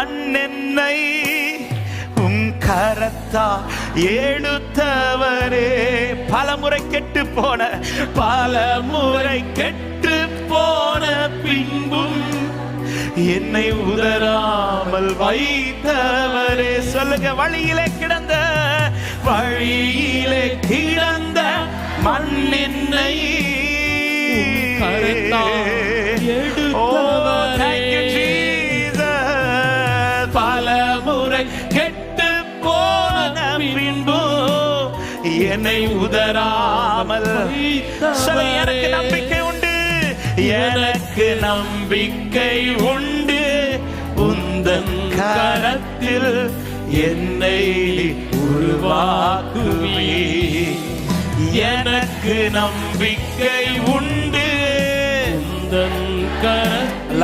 மண் என்னை உம் கரத்தா எடுத்தவரே. பலமுறை கெட்டு போன பின்பும் என்னை உதராமல் வைத்தவரே. சொல்லுங்க, வழியிலே கிடந்த மண் என்னை பலமுறை கெட்டு போன பின்பு என்னை உதராமல். எனக்கு நம்பிக்கை உண்டு, எனக்கு நம்பிக்கை உண்டு, உந்தன் கரத்தில் என்னை உருவாக்குவே. எனக்கு நம்பிக்கை உண்டு, உந்தன் கரத்தில்